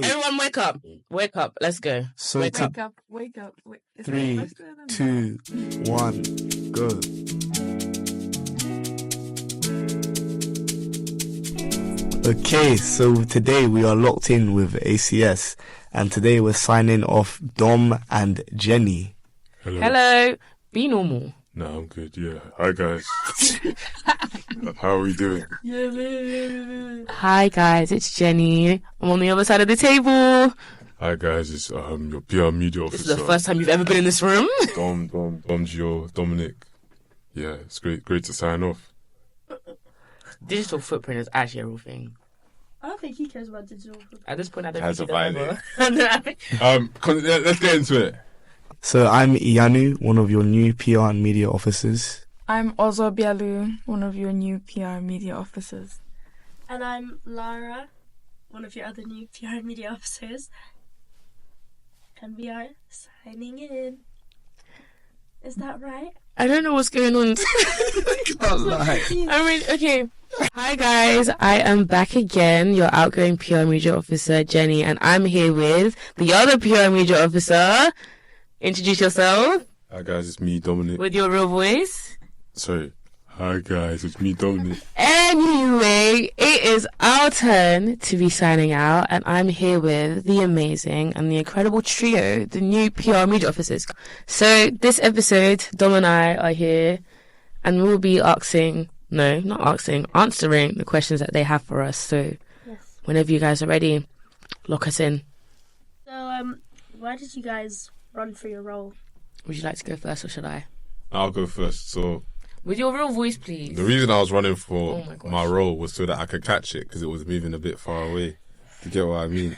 Everyone wake up. Wake up. Let's go. So wake up. Wake up. 3, 2, 1, go. Okay, so today we are locked in with ACS, and today we're signing off Dom and Jenny. Hello. Be normal. No, I'm good, yeah. Hi, guys. How are we doing? Hi guys, it's Jenny. I'm on the other side of the table. Hi, guys. It's your PR media officer. This is the first time you've ever been in this room. Domg.o, Dominic. Yeah, it's great to sign off. Digital footprint is actually a real thing. I don't think he cares about digital footprint. At this point, I don't Has think a he does. Let's get into it. So I'm Iyanu, one of your new PR and media officers. I'm Ozo Bialu, one of your new PR media officers. And I'm Lara, one of your other new PR media officers. And we are signing in. Is that right? I don't know what's going on. Can't lie. I mean, okay. Hi guys, I am back again, your outgoing PR media officer, Jenny, and I'm here with the other PR media officer. Introduce yourself. Hi, guys. It's me, Dominic. With your real voice. Sorry. Hi, guys. It's me, Dominic. Anyway, it is our turn to be signing out, and I'm here with the amazing and the incredible trio, the new PR media officers. So this episode, Dom and I are here, and we'll be answering the questions that they have for us. So whenever you guys are ready, lock us in. So, why did you guys run for your role? Would you like to go first, or should I? I'll go first. So, with your real voice, please. the reason I was running for my role was so that I could catch it, because it was moving a bit far away. You get what I mean?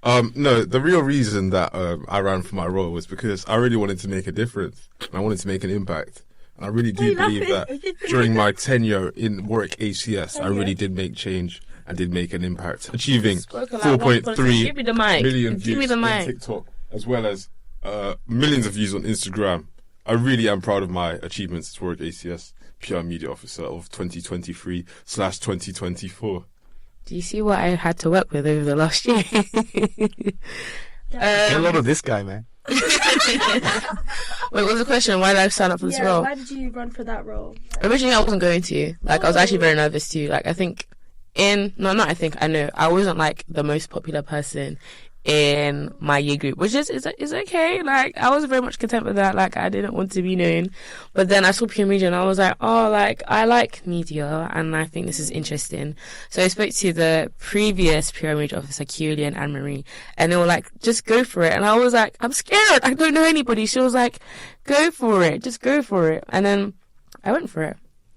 No, the real reason that I ran for my role was because I really wanted to make a difference. And I wanted to make an impact. And I really do believe that during my tenure in Warwick ACS, I really did make change and did make an impact, achieving 4.3 million views on TikTok, as well as millions of views on Instagram. I really am proud of my achievements as Warwick ACS PR media officer of 2023/2024. Do you see what I had to work with over the last year? A lot of this guy, man. Wait, what was the question? Why did I sign up for this role? Why did you run for that role? Originally, I wasn't going to. I was actually very nervous too. I know I wasn't the most popular person in my year group, which is okay. I was very much content with that. I didn't want to be known. But then I saw PR media and I was like, I like media and I think this is interesting. So I spoke to the previous PR media officer, Keely and Anne-Marie, and they were like, just go for it. And I was like, I'm scared. I don't know anybody. She was like, go for it. Just go for it. And then I went for it.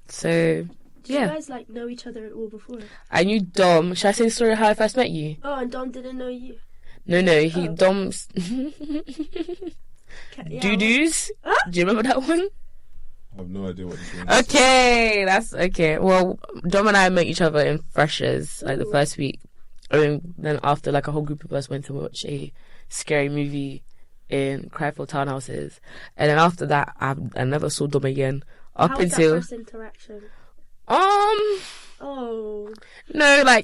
So Did you guys know each other at all before? I knew Dom. Should I say the story of how I first met you? Oh, and Dom didn't know you? No, Dom's doo-doos. Do you remember that one? I have no idea what this is. Okay, that's okay. Well, Dom and I met each other in Freshers, the first week. And then after, a whole group of us went to watch a scary movie in Cryfield Townhouses. And then after that, I never saw Dom again. How was that first interaction? No,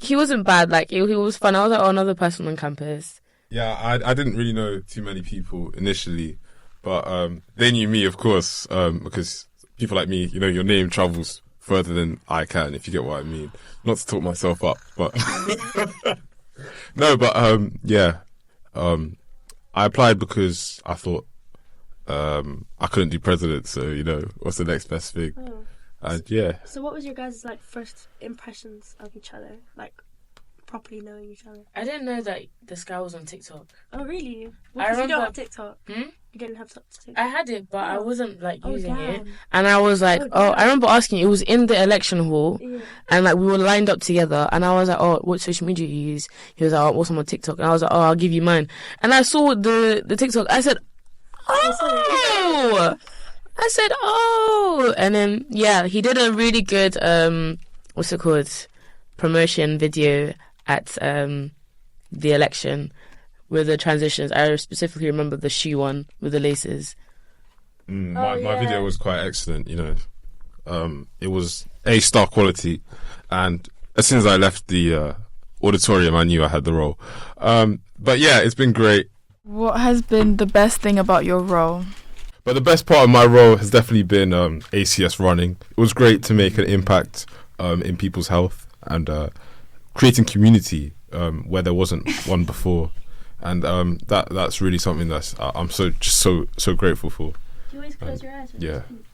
he wasn't bad. He was fun. I was another person on campus. Yeah, I didn't really know too many people initially, but they knew me, of course, because people like me, your name travels further than I can, if you get what I mean. Not to talk myself up, but no, but I applied because I thought I couldn't do president, so what's the next best thing? So what was your guys' first impressions of each other, properly knowing each other? I didn't know that this guy was on TikTok. Oh really? Because you don't have TikTok. You didn't have TikTok. I had it, but I wasn't using it. And I was I remember asking. It was in the election hall, and we were lined up together. And I was like, "Oh, what social media you use?" He was like, "Oh, what's on TikTok?" And I was like, "Oh, I'll give you mine." And I saw the TikTok. I said, "Oh." I said, "Oh," and then he did a really good promotion video at the election with the transitions. I specifically remember the shoe one with the laces. My video was quite excellent. It was A-star quality, and as soon as I left the auditorium, I knew I had the role. But yeah, it's been great. What has been the best thing about your role? But the best part of my role has definitely been ACS running. It was great to make an impact in people's health and creating community where there wasn't one before. And that's really something I'm so grateful for. You always close your eyes when you speak.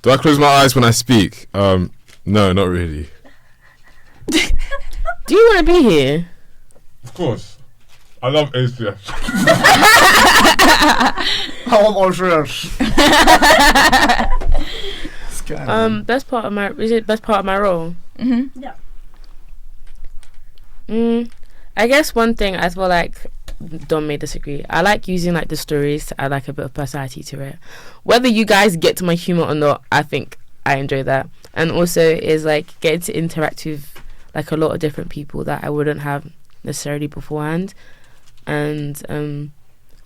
Do I close my eyes when I speak? No, not really. Do you want to be here? Of course. I love ACS. I want more shrimps. Best part of my role? Mm-hmm. Yeah. I guess one thing I feel like Dom may disagree. I like using like the stories to add like a bit of personality to it. Whether you guys get to my humor or not, I think I enjoy that. And also is like getting to interact with like a lot of different people that I wouldn't have necessarily beforehand. And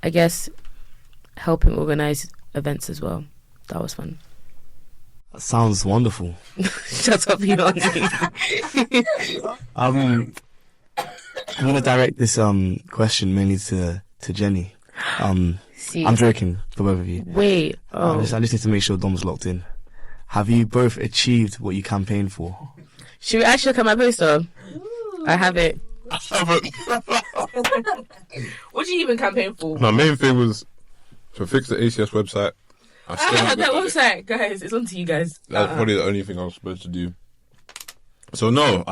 I guess helping organize events as well. That was fun. That sounds wonderful. Shut up, you know. I'm gonna direct this question mainly to Jenny. See, I'm joking for both of you. wait. I just need to make sure Dom's locked in. Have you both achieved what you campaigned for? Should we actually look at my poster? I have it. What did you even campaign for? My main thing was to fix the ACS website. That website, guys, it's on to you guys. That's probably the only thing I was supposed to do. So no,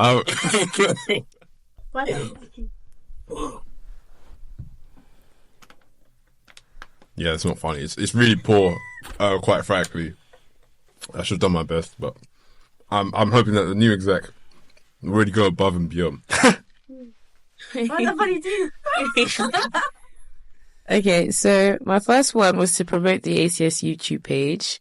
Why? yeah, it's not funny. It's really poor, quite frankly. I should have done my best, but I'm hoping that the new exec will really go above and beyond. Why the fuck you do? Okay, so my first one was to promote the ACS YouTube page.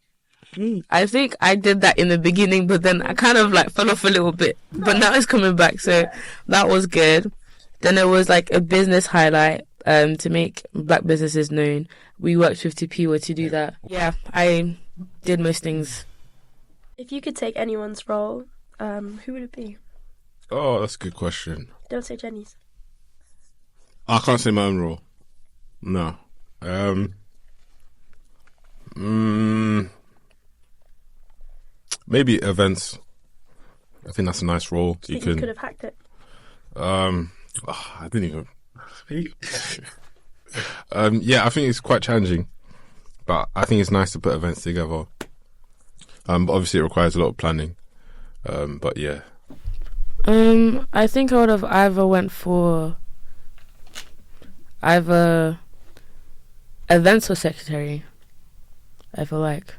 I think I did that in the beginning, but then I kind of like fell off a little bit. But now it's coming back, so that was good. Then there was like a business highlight to make black businesses known. We worked with Tupiwa to do that. Yeah, I did most things. If you could take anyone's role, who would it be? Oh, that's a good question. Don't say Jenny's. I can't say my own role. No. Maybe events. I think that's a nice role. You could have hacked it. I didn't even. Yeah, I think it's quite challenging, but I think it's nice to put events together. But obviously it requires a lot of planning. But yeah. I think I would have either went for events or secretary. I feel like,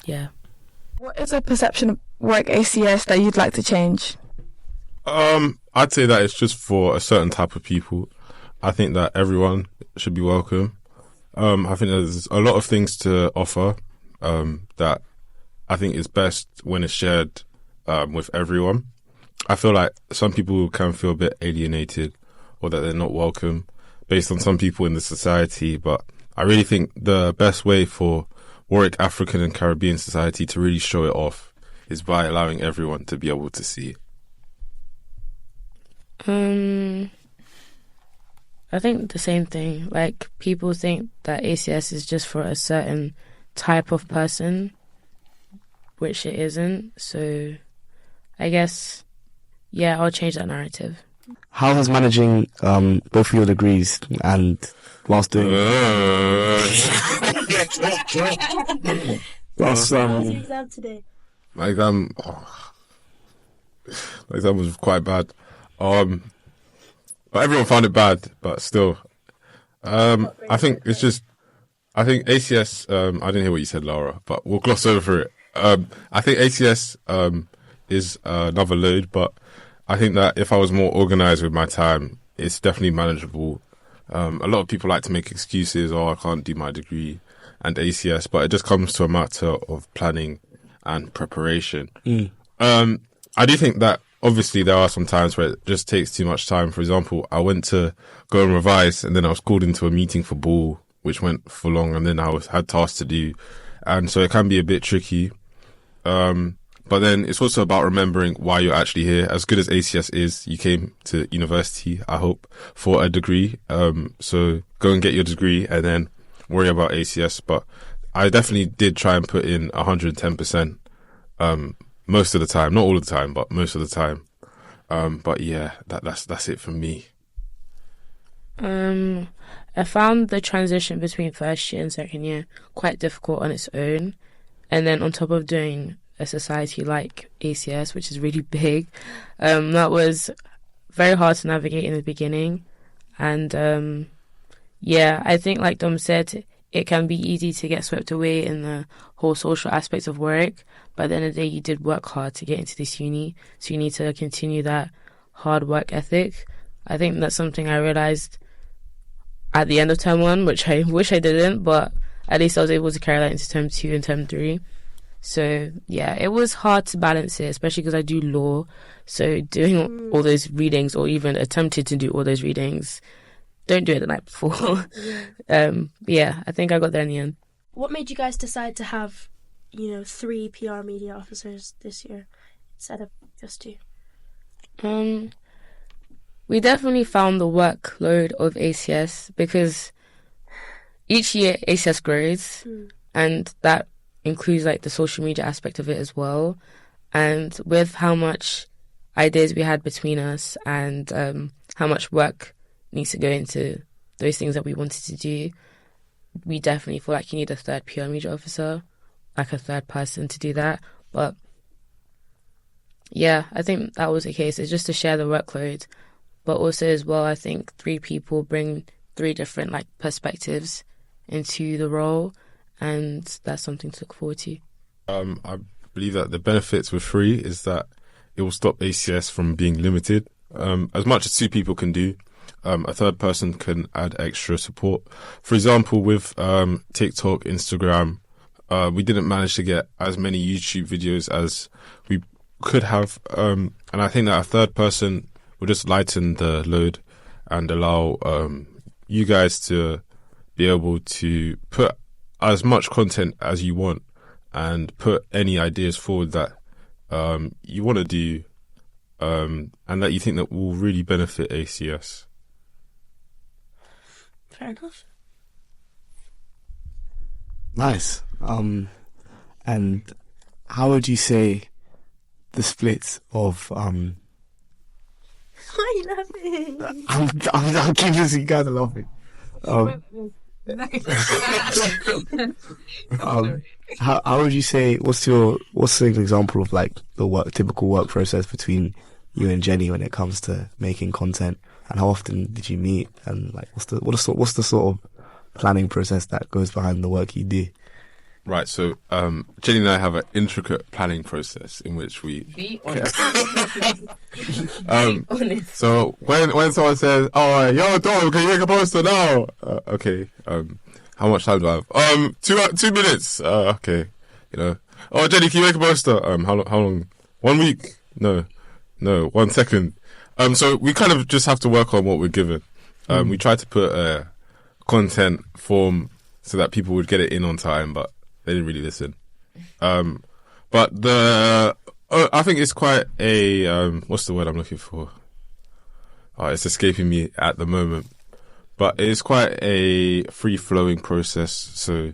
yeah. What is a perception of Warwick ACS that you'd like to change? I'd say that it's just for a certain type of people. I think that everyone should be welcome. I think there's a lot of things to offer that I think is best when it's shared with everyone. I feel like some people can feel a bit alienated or that they're not welcome based on some people in the society, but I really think the best way for Warwick African and Caribbean society to really show it off is by allowing everyone to be able to see it. I think the same thing. Like, people think that ACS is just for a certain type of person, which it isn't. So I guess, yeah, I'll change that narrative. How has managing both of your degrees and whilst doing How's your exam today? My exam was quite bad. But everyone found it bad, but still. I think it's just, I think ACS, I didn't hear what you said, Laura, but we'll gloss over it. I think ACS is another load, but I think that if I was more organized with my time, it's definitely manageable. A lot of people like to make excuses, I can't do my degree and ACS, but it just comes to a matter of planning and preparation. I do think that obviously there are some times where it just takes too much time. For example, I went to go and revise and then I was called into a meeting for ball, which went for long, and then I had tasks to do. And so it can be a bit tricky. But But then it's also about remembering why you're actually here. As good as ACS is, you came to university, I hope, for a degree. So go and get your degree and then worry about ACS. But I definitely did try and put in 110%, most of the time. Not all of the time, but most of the time. But yeah, that's it from me. I found the transition between first year and second year quite difficult on its own. And then on top of doing a society like ACS, which is really big, that was very hard to navigate in the beginning. And yeah, I think like Dom said, it can be easy to get swept away in the whole social aspects of work. But at the end of the day, you did work hard to get into this uni. So you need to continue that hard work ethic. I think that's something I realised at the end of term 1, which I wish I didn't, but at least I was able to carry that into term 2 and term 3. So yeah, it was hard to balance it, especially because I do law. So doing all those readings, or even attempted to do all those readings, don't do it the night before. Yeah, I think I got there in the end. What made you guys decide to have, 3 PR media officers this year instead of just 2? We definitely found the workload of ACS because each year ACS grows, and that includes like the social media aspect of it as well. And with how much ideas we had between us and how much work needs to go into those things that we wanted to do, we definitely feel like you need a third PR media officer, like a third person to do that. But yeah, I think that was the case. It's just to share the workload. But also as well, I think 3 people bring 3 different like perspectives into the role, and that's something to look forward to. I believe that the benefits with 3 is that it will stop ACS from being limited. As much as 2 people can do, a third person can add extra support. For example, with TikTok, Instagram, we didn't manage to get as many YouTube videos as we could have. And I think that a third person will just lighten the load and allow you guys to be able to put as much content as you want and put any ideas forward that you want to do and that you think that will really benefit ACS. Fair enough. Nice. And how would you say the split of Why are you laughing? I'm curious, you guys are laughing. How would you say, what's an example of like the typical work process between you and Jenny when it comes to making content, and how often did you meet, and like what's the sort of planning process that goes behind the work you do? Right, so Jenny and I have an intricate planning process in which we Be honest. So when someone says, "Oh, yo, Dom, can you make a poster now?" Okay. How much time do I have? 2 minutes. Okay. Oh, Jenny, can you make a poster? How long? 1 week? No. 1 second. So we kind of just have to work on what we're given. We try to put a content form so that people would get it in on time, but they didn't really listen. But I think it's quite a, what's the word I'm looking for? It's escaping me at the moment. But it's quite a free-flowing process. So,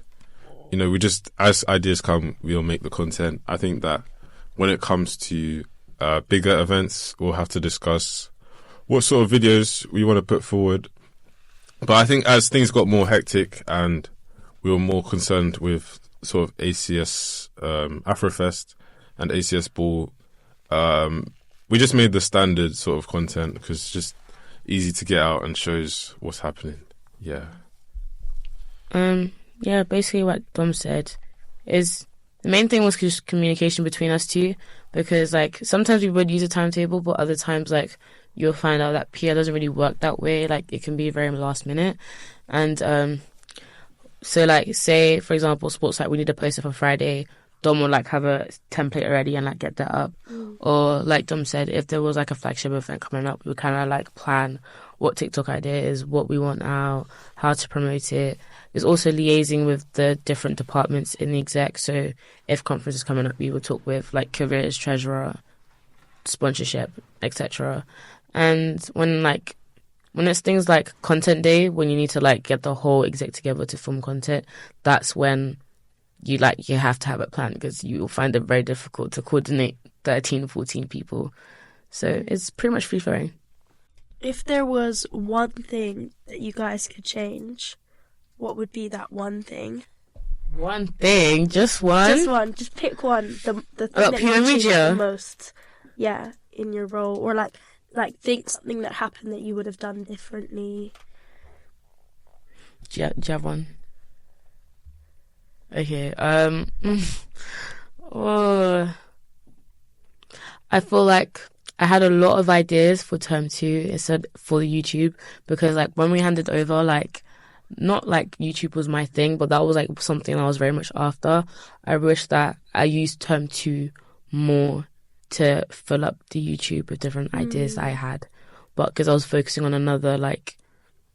we just, as ideas come, we'll make the content. I think that when it comes to bigger events, we'll have to discuss what sort of videos we want to put forward. But I think as things got more hectic and we were more concerned with sort of ACS Afrofest and ACS Ball, we just made the standard sort of content because it's just easy to get out and shows what's happening. Yeah. Yeah, basically what Dom said is the main thing was just communication between us 2, because like sometimes we would use a timetable, but other times like you'll find out that PR doesn't really work that way. Like it can be very last minute. And so like say for example Sports Night, we need a poster for Friday, Dom would like have a template already and like get that up. Or like Dom said, if there was like a flagship event coming up, we would kind of like plan what TikTok idea is, what we want out, how to promote it. There's also liaising with the different departments in the exec. So if conference is coming up, we would talk with like careers, treasurer, sponsorship, etc. And when it's things like content day, when you need to like get the whole exec together to film content, that's when you have to have it planned, because you will find it very difficult to coordinate 13, 14 people. So it's pretty much free flowing. If there was one thing that you guys could change, what would be that one thing? One thing? Just one? Just one. Just pick one. The thing that PR you change media? the most. Yeah, in your role. Or like think something that happened that you would have done differently. Do you have one? Okay. I feel like I had a lot of ideas for term 2 instead for YouTube, because like when we handed over, like not like YouTube was my thing, but that was like something I was very much after. I wish that I used term 2 more to fill up the YouTube with different ideas that I had, but because I was focusing on another like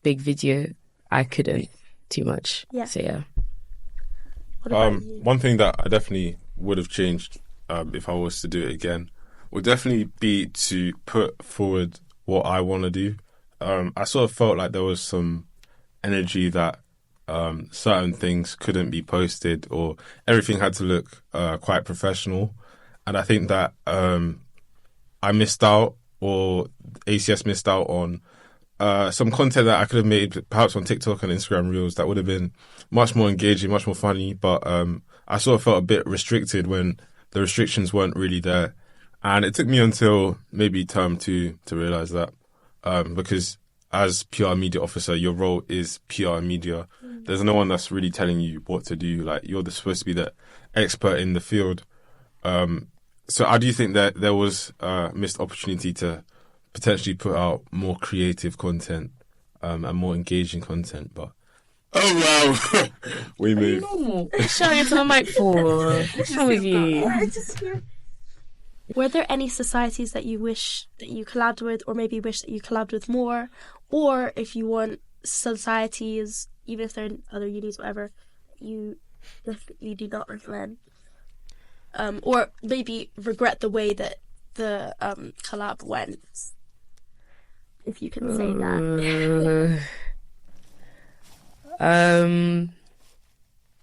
big video, I couldn't too much. Yeah. So yeah. What about you? One thing that I definitely would have changed if I was to do it again would definitely be to put forward what I want to do. I sort of felt like there was some energy that certain things couldn't be posted, or everything had to look quite professional. And I think that I missed out, or ACS missed out on some content that I could have made perhaps on TikTok and Instagram Reels that would have been much more engaging, much more funny. But I sort of felt a bit restricted when the restrictions weren't really there. And it took me until maybe term 2 to realise that, because as PR media officer, your role is PR media. There's no one that's really telling you what to do. Like, you're supposed to be the expert in the field. So I do think that there was a missed opportunity to potentially put out more creative content and more engaging content. But oh wow, we move. Shouting into the mic for what's wrong with you? Were there any societies that you wish that you collabed with, or maybe wish that you collabed with more? Or if you want societies, even if they're in other unis, whatever, you definitely do not recommend? Or maybe regret the way that the collab went, if you can say that.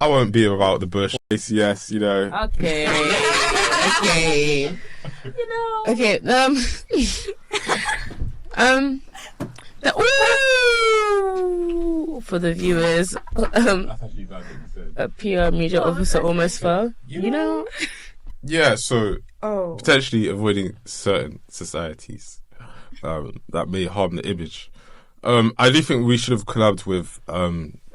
I won't be about the bush. ACS, you know. Okay. Okay. You know. Okay. For the viewers, a PR media officer almost fell. You know. Yeah. So potentially avoiding certain societies that may harm the image. I do think we should have collabed with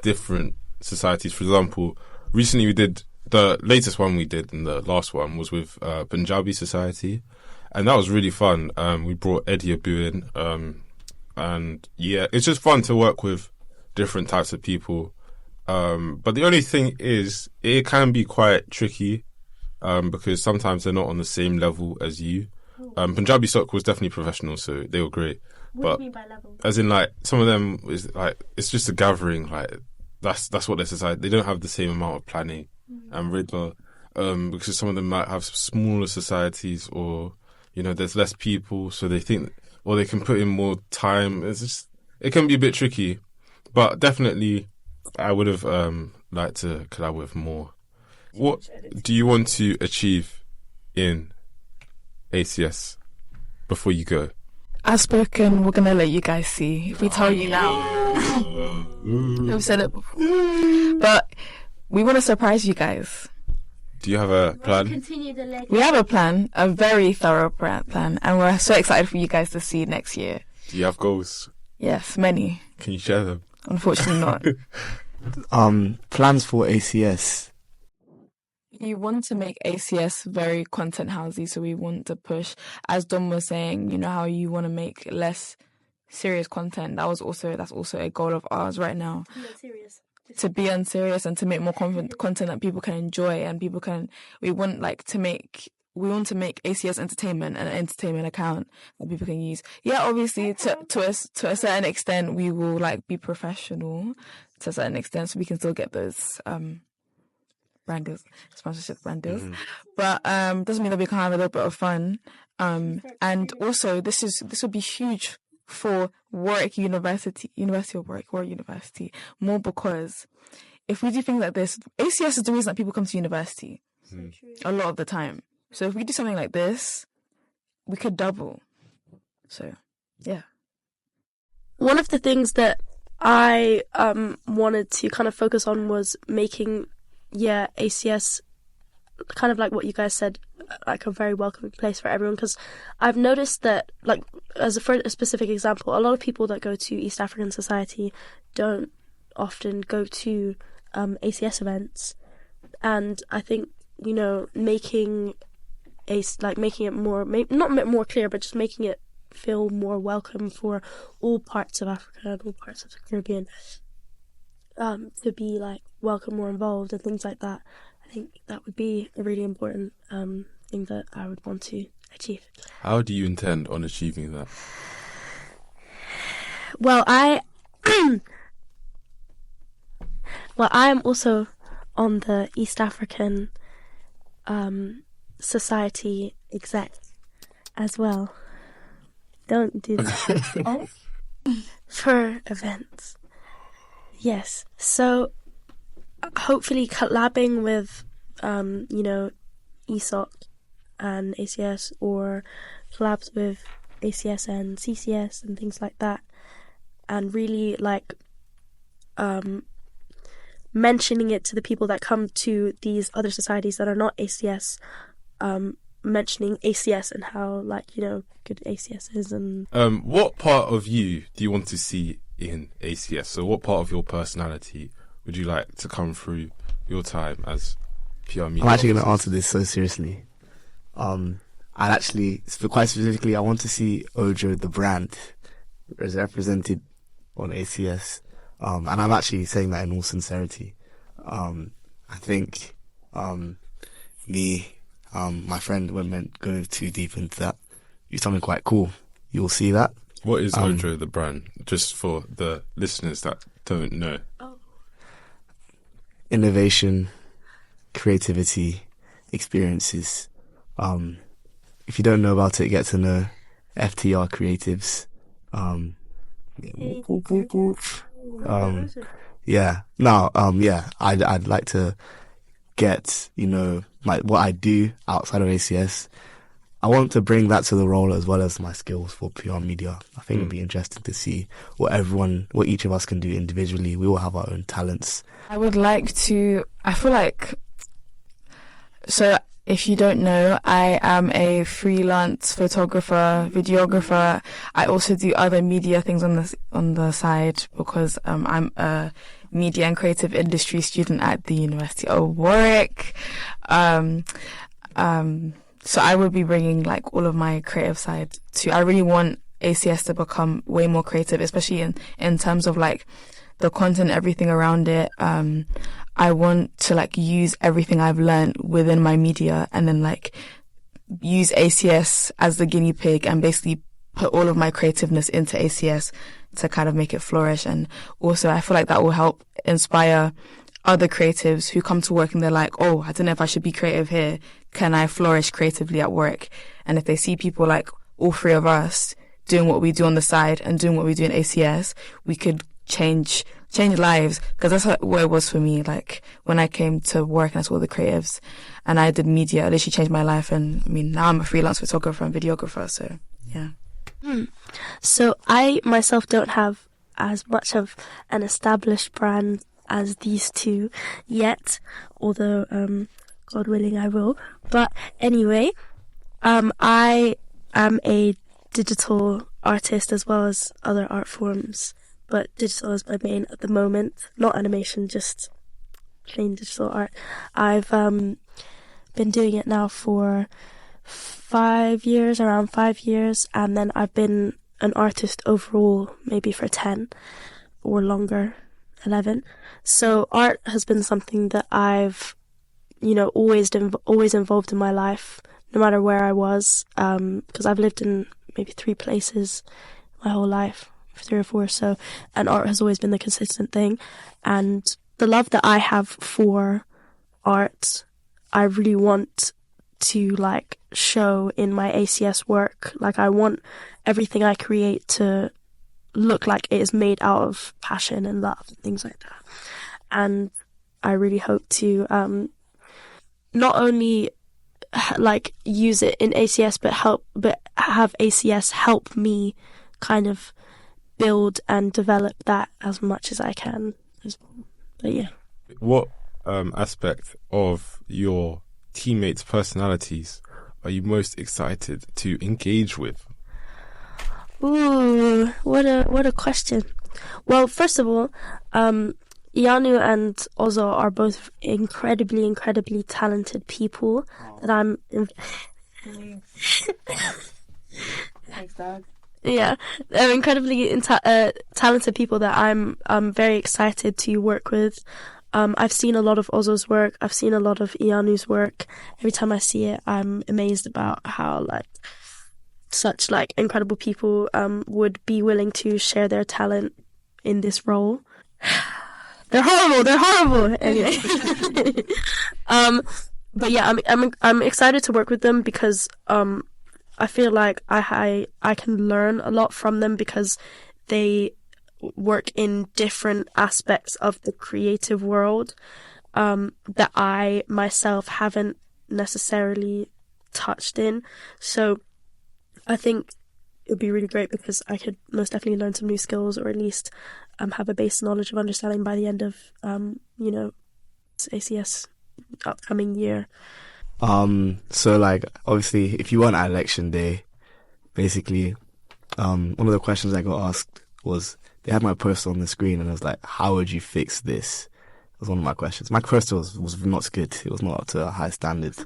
different societies. For example, recently we did the latest one we did, and the last one was with Punjabi Society, and that was really fun. We brought Eddie Abu in, and yeah, it's just fun to work with different types of people. But the only thing is, it can be quite tricky because sometimes they're not on the same level as you. Punjabi Soc was definitely professional, so they were great. What do you mean by level? As in, like, some of them is like, it's just a gathering. Like, that's what their society. They don't have the same amount of planning and rigor, because some of them might have smaller societies, or you know, there's less people, so they think, or they can put in more time. It's just, it can be a bit tricky, but definitely, I would have liked to collab with more. What do you want to achieve in ACS before you go? As spoken, we're gonna let you guys see. If we tell you now, we've said it before, but we want to surprise you guys. Do you have a plan? Continue the legacy. We have a plan, a very thorough plan, and we're so excited for you guys to see next year. Do you have goals? Yes, many. Can you share them? Unfortunately not. Plans for ACS. You want to make ACS very content housey, so we want to push, as Dom was saying, you know how you want to make less serious content. That's also a goal of ours right now. Not serious. to be unserious and to make more content that people can enjoy and we want to make ACS Entertainment an entertainment account that people can use. Yeah, obviously to a certain extent we will be professional to a certain extent, so we can still get those brand deals, sponsorship brand deals. But doesn't mean that we can't have a little bit of fun. And also this would be huge for Warwick University of Warwick, more, because if we do things like this, ACS is the reason that people come to university a lot of the time. So if we do something like this, we could double. So, yeah. One of the things that I wanted to kind of focus on was making, ACS, kind of like what you guys said, like a very welcoming place for everyone. Because I've noticed that, for a specific example, a lot of people that go to East African Society don't often go to ACS events. And I think, making it more, not more clear, but just making it feel more welcome for all parts of Africa and all parts of the Caribbean, to be welcome or involved and things like that. I think that would be a really important thing that I would want to achieve. How do you intend on achieving that? Well, I am also on the East African Society Exec as well. Don't do that. For events. Yes. So hopefully collabing with ESOC and ACS, or collabs with ACS and CCS and things like that, and really mentioning it to the people that come to these other societies that are not ACS, mentioning ACS and how good ACS is. And what part of you do you want to see in ACS? So what part of your personality would you like to come through your time as PR media? I'm actually going to answer this so seriously. Quite specifically, I want to see Ojo the brand as represented on ACS, and I'm actually saying that in all sincerity. I think my friend won't go too deep into that. Do something quite cool. You'll see that. What is Ojo the brand? Just for the listeners that don't know. Innovation, creativity, experiences. If you don't know about it, get to know FTR Creatives. I'd like to get, what I do outside of ACS. I want to bring that to the role as well as my skills for PR media. I think it'd be interesting to see what each of us can do individually. We all have our own talents. So if you don't know, I am a freelance photographer, videographer. I also do other media things on the side because I'm a media and creative industry student at the University of Warwick. So I would be bringing all of my creative side to. I really want ACS to become way more creative, especially in terms of the content, everything around it. I want to use everything I've learned within my media and then use ACS as the guinea pig and basically put all of my creativeness into ACS to kind of make it flourish. And also I feel that will help inspire other creatives who come to work and they're like, oh, I don't know if I should be creative here. Can I flourish creatively at work? And if they see people all three of us doing what we do on the side and doing what we do in ACS, we could change lives, because that's what it was for me. When I came to work and I saw the creatives and I did media, it literally changed my life. And now I'm a freelance photographer and videographer, so yeah. So I myself don't have as much of an established brand as these two yet, although God willing I will. But anyway, I am a digital artist as well as other art forms, but digital is my main at the moment. Not animation, just plain digital art. I've been doing it now for around 5 years, and then I've been an artist overall maybe for 10 or longer. 11. So art has been something that I've, always involved in my life, no matter where I was, because I've lived in maybe 3 places my whole life, 3 or 4. So, and art has always been the consistent thing. And the love that I have for art, I really want to show in my ACS work. I want everything I create to look like it is made out of passion and love and things like that. And I really hope to not only use it in ACS but have ACS help me kind of build and develop that as much as I can as well. But yeah. What aspect of your teammates' personalities are you most excited to engage with? Ooh, what a question. Well, first of all, Ianu and Ozo are both incredibly talented people that I'm... Thanks, Dad. Yeah, they're incredibly talented people that I'm very excited to work with. I've seen a lot of Ozo's work. I've seen a lot of Ianu's work. Every time I see it, I'm amazed about how such incredible people would be willing to share their talent in this role. They're horrible. Anyway, but yeah, I'm excited to work with them because I feel like I can learn a lot from them because they work in different aspects of the creative world that I myself haven't necessarily touched in. So I think it would be really great because I could most definitely learn some new skills, or at least have a base knowledge of understanding by the end of ACS upcoming year. So obviously if you weren't at election day, basically one of the questions I got asked was, they had my poster on the screen and I was like, how would you fix this? That was one of my questions. My poster was not good. It was not up to a high standard.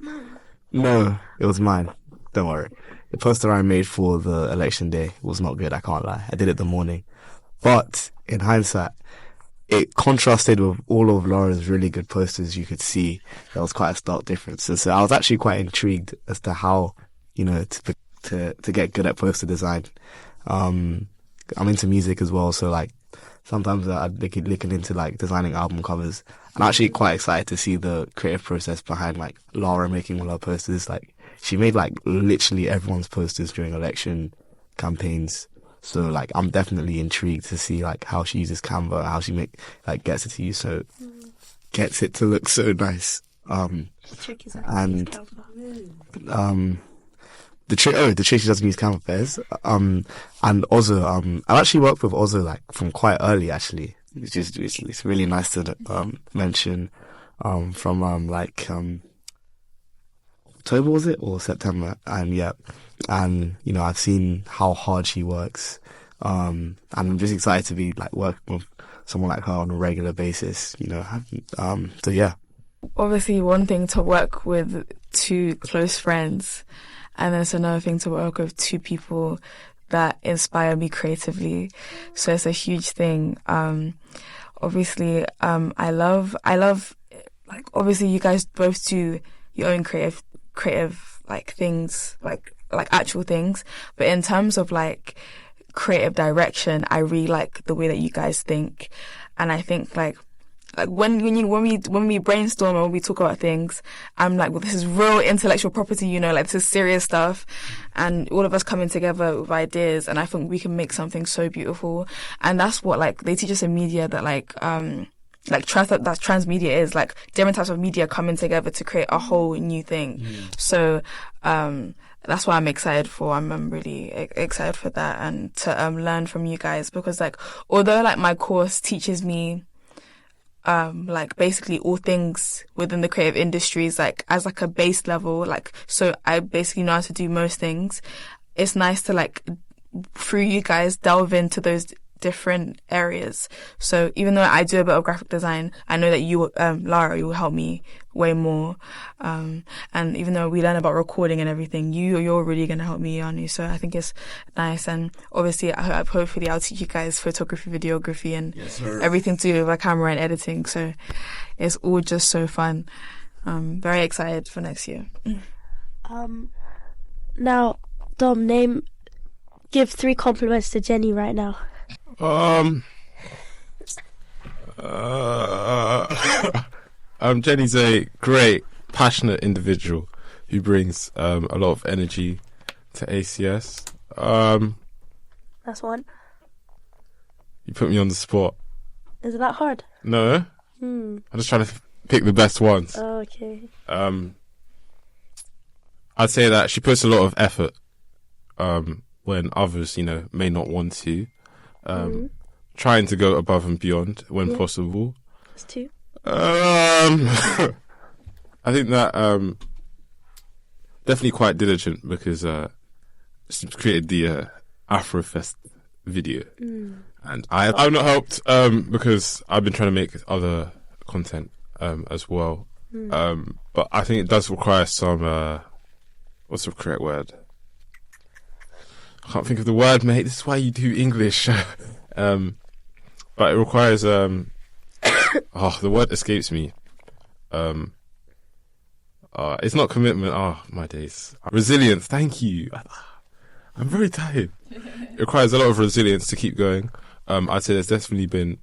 No, it was mine. Don't worry. The poster I made for the election day was not good, I can't lie. I did it the morning. But in hindsight, it contrasted with all of Laura's really good posters. You could see there was quite a stark difference. And so I was actually quite intrigued as to how, to get good at poster design. I'm into music as well, so sometimes I'd looking into designing album covers. I'm actually quite excited to see the creative process behind Laura making all her posters. She made literally everyone's posters during election campaigns. So I'm definitely intrigued to see how she uses Canva, how she gets it to use gets it to look so nice. The trick is the trick she doesn't use Canva Fairs. And Ozo, I actually worked with Ozo from quite early actually. It's really nice to mention from October, was it, or September? And yeah, and I've seen how hard she works. And I'm just excited to be working with someone like her on a regular basis. So yeah. Obviously, one thing to work with 2 close friends, and then it's another thing to work with 2 people that inspire me creatively. So it's a huge thing. Obviously, I love obviously you guys both do your own creative things, actual things. But in terms of creative direction, I really like the way that you guys think. And I think when we brainstorm and when we talk about things, I'm well, this is real intellectual property, this is serious stuff, and all of us coming together with ideas, and I think we can make something so beautiful. And that's what they teach us in media, that that's transmedia is different types of media coming together to create a whole new thing. So that's what I'm excited for. I'm really excited for that, and to learn from you guys, because although my course teaches me basically all things within the creative industries, as a base level, so I basically know how to do most things. It's nice to through you guys delve into those different areas. So even though I do a bit of graphic design, I know that you, Lara, you will help me way more. And even though we learn about recording and everything, you're really going to help me, Yanu. So I think it's nice. And obviously, hopefully I'll teach you guys photography, videography, and everything to do with camera and editing. So it's all just so fun. Very excited for next year. Now, Dom, give 3 compliments to Jenny right now. Jenny's a great, passionate individual who brings a lot of energy to ACS. That's one. You put me on the spot. Is it that hard? No. I'm just trying to pick the best ones. Oh, okay. I'd say that she puts a lot of effort when others, may not want to. Trying to go above and beyond when possible. That's 2. I think that definitely quite diligent because she created the Afrofest video, and I've not helped because I've been trying to make other content as well. But I think it does require some what's the correct word? I can't think of the word, mate. This is why you do English. But it requires the word escapes me. It's not commitment. Oh, my days. Resilience. Thank you. I'm very tired. It requires a lot of resilience to keep going. I'd say there's definitely been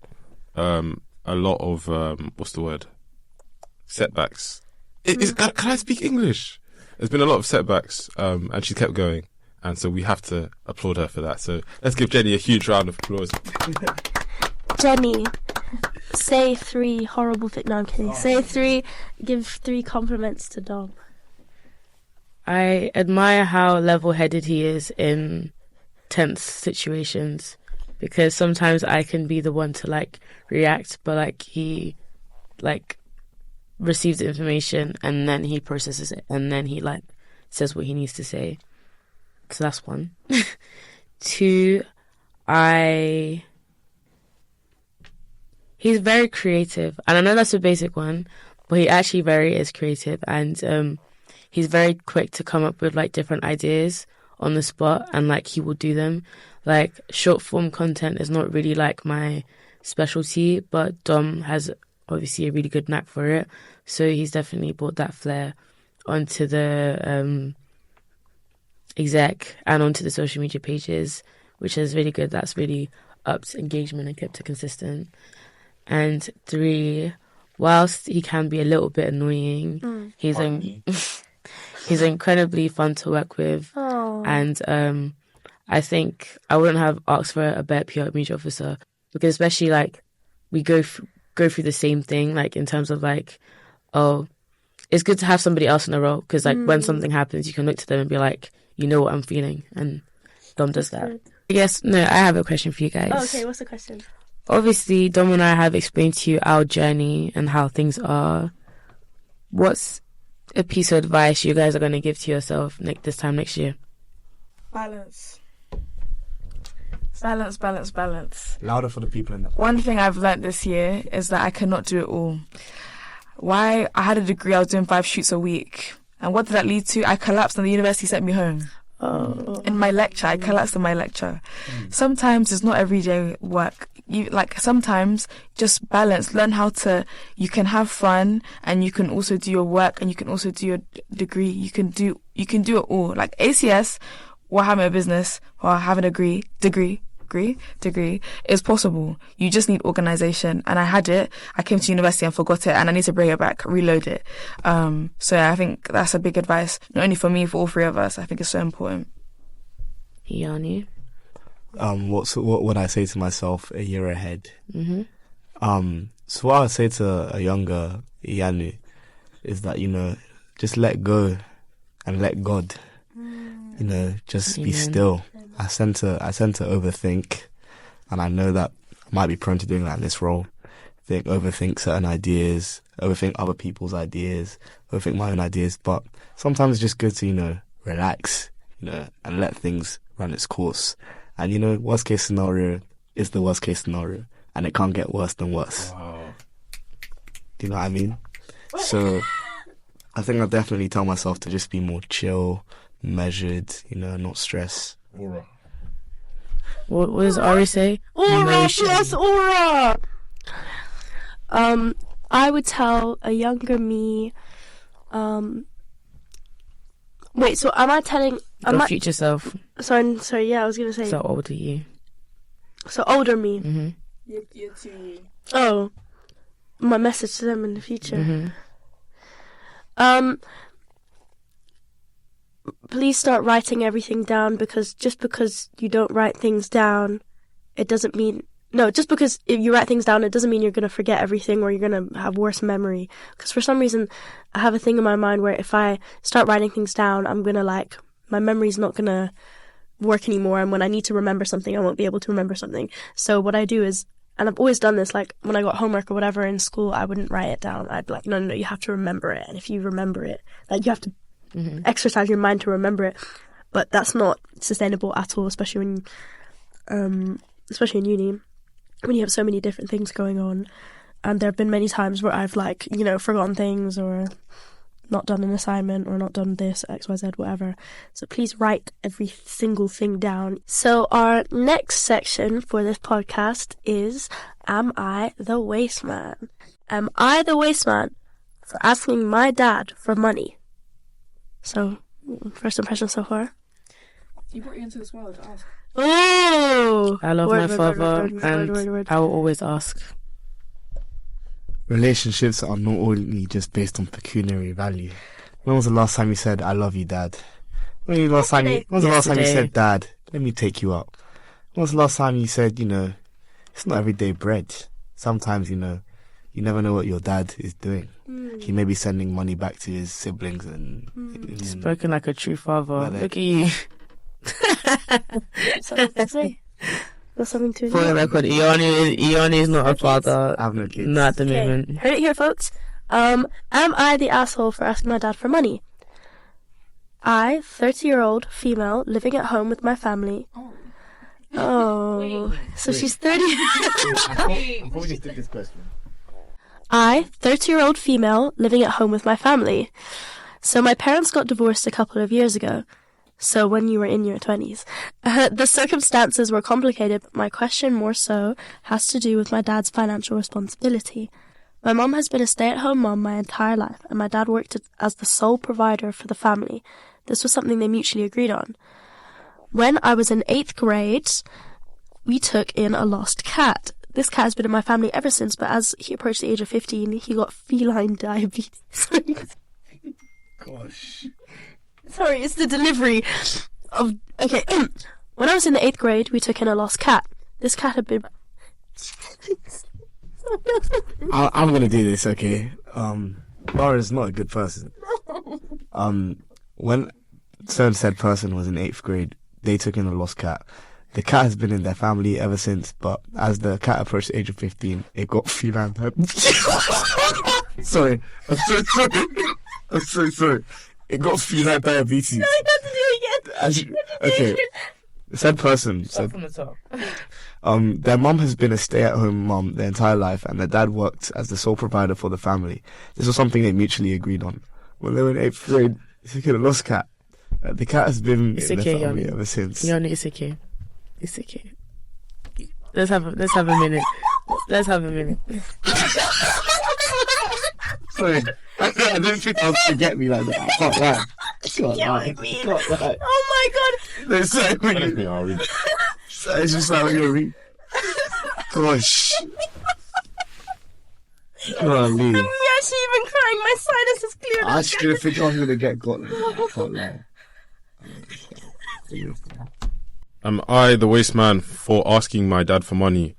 a lot of what's the word? Setbacks. Can I speak English? There's been a lot of setbacks, and she kept going, and so we have to applaud her for that. So let's give Jenny a huge round of applause. Jenny, say 3 horrible things. No, I'm kidding. Give 3 compliments to Dom. I admire how level-headed he is in tense situations, because sometimes I can be the one to react, but he receives the information and then he processes it and then he says what he needs to say. So that's 1. 2, he's very creative, and I know that's a basic one, but he actually is creative, and he's very quick to come up with different ideas on the spot, and he will do them. Short form content is not really my specialty, but Dom has obviously a really good knack for it, so he's definitely brought that flair onto the exec and onto the social media pages, which is really good. That's really upped engagement and kept it consistent. And 3, whilst he can be a little bit annoying, he's incredibly fun to work with. Aww. And I think I wouldn't have asked for a better PR media officer, because especially we go through the same thing, in terms of it's good to have somebody else in the role, because when something happens you can look to them and be you know what I'm feeling, and Dom does that. Yes, no, I have a question for you guys. Oh, okay, what's the question? Obviously, Dom and I have explained to you our journey and how things are. What's a piece of advice you guys are going to give to yourself this time next year? Balance. Balance. Louder for the people in the... One thing I've learnt this year is that I cannot do it all. Why? I had a degree, I was doing 5 shoots a week. And what did that lead to? I collapsed and the university sent me home. In my lecture, I collapsed in my lecture. Sometimes it's not everyday work. Sometimes just balance. Learn how to. You can have fun, and you can also do your work, and you can also do your degree. You can do it all. ACS, while having a business, while having a degree is possible. You just need organization, and I had it. I came to university and forgot it, and I need to bring it back, reload it. So I think that's a big advice, not only for me, for all 3 of us. I think it's so important. Yanni? What would I say to myself a year ahead? Mm-hmm. So what I would say to a younger Yanu is that, just let go and let God. Just be still. I tend to overthink, and I know that I might be prone to doing that in this role. Overthink certain ideas, overthink other people's ideas, overthink my own ideas, but sometimes it's just good to, relax, and let things run its course. And, worst case scenario, is the worst case scenario, and it can't get worse than worse. Wow. Do you know what I mean? So I think I'll definitely tell myself to just be more chill, measured, not stress. Aura. What does Ari say? Aura Emotion. plus aura. I would tell a younger me. Wait, so am I telling? Your future self. Sorry. Yeah, I was gonna say. So older you. So older me. Mm-hmm. You're too... Oh, my message to them in the future. Mm-hmm. Please start writing everything down, because just because you don't write things down, it doesn't mean... No, just because if you write things down, it doesn't mean you're going to forget everything or you're going to have worse memory. Because for some reason, I have a thing in my mind where if I start writing things down, I'm going to my memory's not going to work anymore. And when I need to remember something, I won't be able to remember something. So what I do is, and I've always done this, when I got homework or whatever in school, I wouldn't write it down. I'd be like, no, you have to remember it. And if you remember it, you have to exercise your mind to remember it. But that's not sustainable at all, especially especially in uni, when you have so many different things going on. And there have been many times where I've forgotten things or not done an assignment or not done this, XYZ, whatever. So please write every single thing down. So our next section for this podcast is, Am I the Waste Man? Am I the waste man for asking my dad for money? So, first impression so far? You brought you into this world to ask. Oh! I love my father, and word. I will always ask. Relationships are not only just based on pecuniary value. When was the last time you said, I love you, Dad? When was the last time you said, Dad, let me take you out? When was the last time you said, it's not everyday bread. Sometimes, you never know what your dad is doing. He may be sending money back to his siblings and... Spoken like a true father. Look at you. Something to say? Got something to For the say? record, Ioni is not a father. I have no kids. Not at the Okay, moment. heard it here, folks. Am I the asshole for asking my dad for money? I, 30-year-old female, living at home with my family. Oh. So she's 30... Before we just did this question. I, 30-year-old female, living at home with my family. So my parents got divorced a couple of years ago. So when you were in your 20s. The circumstances were complicated, but my question more so has to do with my dad's financial responsibility. My mom has been a stay-at-home mom my entire life, and my dad worked as the sole provider for the family. This was something they mutually agreed on. When I was in 8th grade, we took in a lost cat. This cat has been in my family ever since, but as he approached the age of 15, he got feline diabetes. Gosh. Sorry, it's the delivery of... Okay, when I was in the 8th grade, we took in a lost cat. This cat had been... I'm going to do this, okay? Laura's not a good person. When said person was in 8th grade, they took in a lost cat. The cat has been in their family ever since, but as the cat approached the age of 15, it got feline diabetes. Sorry. I'm so sorry. It got feline diabetes. No, you have to do it again. Okay. Said person said, From the top. their mum has been a stay-at-home mum their entire life, and their dad worked as the sole provider for the family. This was something they mutually agreed on. When they were in 8th grade, they took in a lost cat. The cat has been in the family ever since. Ioni, it's okay. It's okay. Let's have a minute. Let's have a minute. Sorry. I didn't think I was going to get me like that. I can't lie. Can't lie. Oh my god! No, sorry. Anything, I'll read. It's just like when you're Gosh. Golly. I'm actually even crying. My sinus is cleared. I just didn't think I was going to get got. I can't lie. Am I the waste man for asking my dad for money?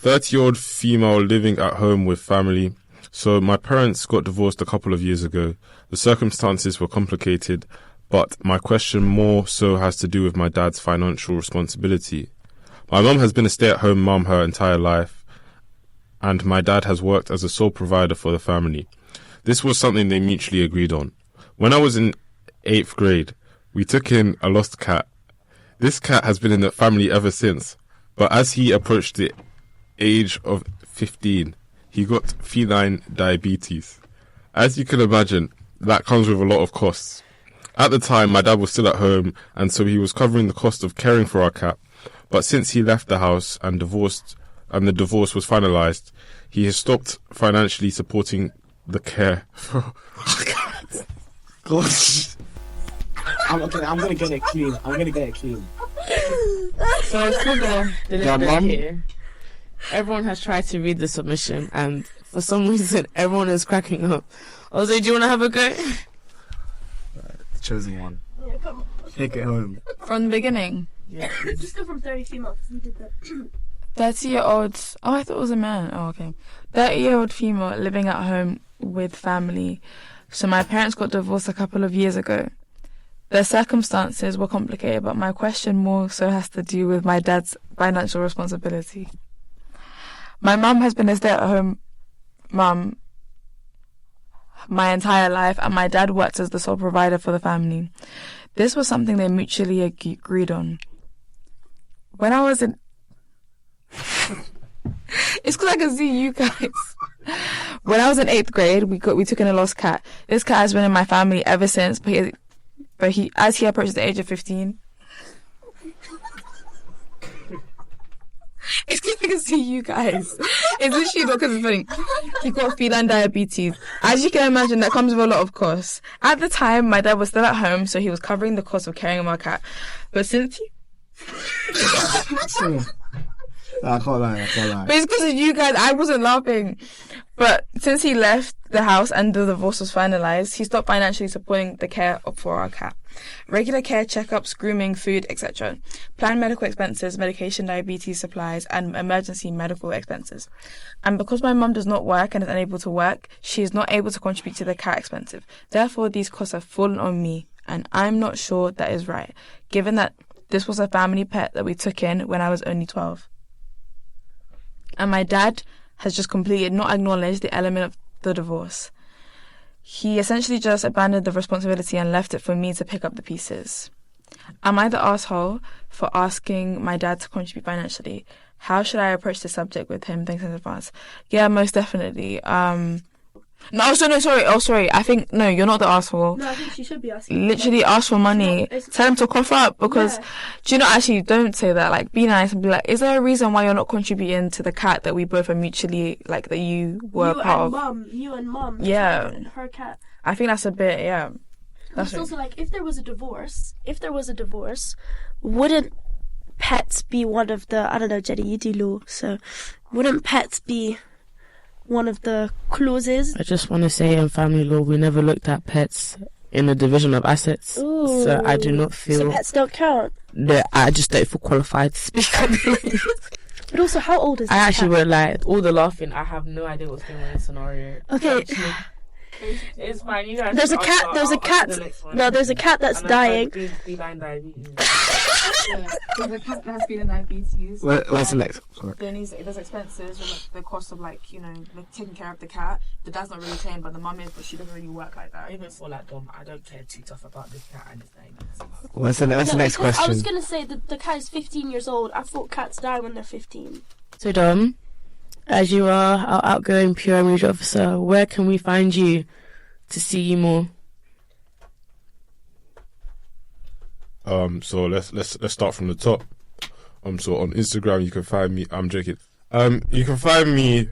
30-year-old female living at home with family. So my parents got divorced a couple of years ago. The circumstances were complicated, but my question more so has to do with my dad's financial responsibility. My mum has been a stay-at-home mum her entire life, and my dad has worked as a sole provider for the family. This was something they mutually agreed on. When I was in 8th grade, we took in a lost cat. This cat has been in the family ever since, But as he approached the age of 15, he got feline diabetes. As you can imagine, that comes with a lot of costs. At the time, my dad was still at home, and so he was covering the cost of caring for our cat. But since he left the house and the divorce was finalised, he has stopped financially supporting the care. Gosh. I'm gonna get it clean. So it's called the Yeah, Mum. here. Everyone has tried to read the submission, and for some reason, everyone is cracking up. Also, do you want to have a go? The chosen one. Yeah, come on. Take it home. From the beginning. Yeah. Just go from 30 female. We did that. 30-year-old. Oh, I thought it was a man. Oh, okay. 30-year-old female living at home with family. So my parents got divorced a couple of years ago. The circumstances were complicated, but my question more so has to do with my dad's financial responsibility. My mum has been a stay-at-home mum my entire life, and my dad worked as the sole provider for the family. This was something they mutually agreed on. When I was in... It's because I can see you guys. When I was in 8th grade, we took in a lost cat. This cat has been in my family ever since, but he as he approaches the age of 15... It's because I can see you guys. It's literally not because it's funny. He got feline diabetes. As you can imagine, that comes with a lot of costs. At the time, my dad was still at home, so he was covering the cost of caring for our cat. But since he... I can't lie. But it's because of you guys. I wasn't laughing. But since he left the house and the divorce was finalised, he stopped financially supporting the care for our cat. Regular care, checkups, grooming, food, etc. Planned medical expenses, medication, diabetes supplies, and emergency medical expenses. And because my mum does not work and is unable to work, she is not able to contribute to the cat expenses. Therefore, these costs have fallen on me, and I'm not sure that is right, given that this was a family pet that we took in when I was only 12. And my dad has just completely not acknowledged the element of the divorce. He essentially just abandoned the responsibility and left it for me to pick up the pieces. Am I the asshole for asking my dad to contribute financially? How should I approach the subject with him? Thanks in advance. Yeah, most definitely. Sorry. I think, no, you're not the asshole. No, I think she should be asking. Literally ask for money. Tell him to cough up because, do you know, actually, don't say that. Like, be nice and be like, is there a reason why you're not contributing to the cat that we both are mutually, like, that you were part of? You and mum. Yeah. And her cat. I think that's a bit, yeah. It's also like, if there was a divorce, wouldn't pets be one of the, I don't know, Jenny, you do law, so wouldn't pets be one of the clauses? I just want to say in family law, we never looked at pets in the division of assets. Ooh. So I do not feel... So pets don't count? No, I just don't feel qualified to speak on this. But also, how old is this I actually cat? won't lie. All the laughing, I have no idea what's going on in the scenario. Okay. It's fine. You guys There's a cat that's dying. There's a cat that has feline diabetes. Where's the next? Sorry. There's expenses with the cost of, like, you know, taking care of the cat. The dad's not really paying, but the mum is, but she doesn't really work like that. Even for like Dom, I don't care too tough about this cat and his diabetes. What's the next question? I was going to say that the cat is 15 years old. I thought cats die when they're 15. So Dom, as you are our outgoing PR media officer, where can we find you to see you more? So let's start from the top. So on Instagram you can find me. I'm joking. You can find me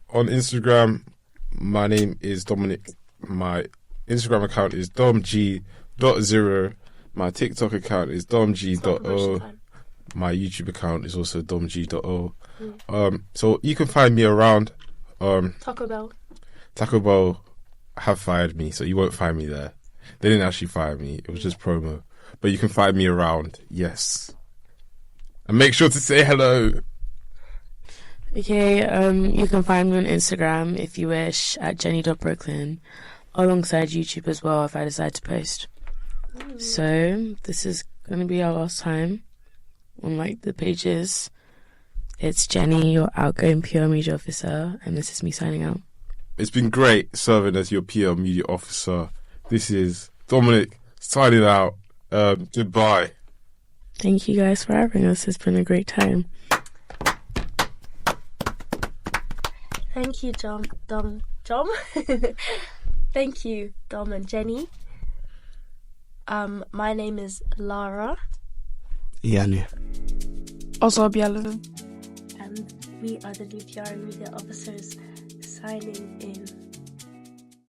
on Instagram. My name is Dominic. My Instagram account is Domg.o. My TikTok account is Domg.o. My YouTube account is also Domg.o. So you can find me around. Taco Bell have fired me, so you won't find me there. They didn't actually fire me. It was just promo. But you can find me around, yes. And make sure to say hello. Okay, you can find me on Instagram, if you wish, at Jenny.Brooklyn, alongside YouTube as well, if I decide to post. So, this is going to be our last time on, like, the pages. It's Jenny, your outgoing PR media officer, and this is me signing out. It's been great serving as your PR media officer. This is Dominic signing out. Goodbye. Thank you guys for having us. It's been a great time. Thank you, Dom. Thank you, Dom and Jenny. My name is Lara. Yanu. Ozobialu. And we are the new PR and Media Officers signing in.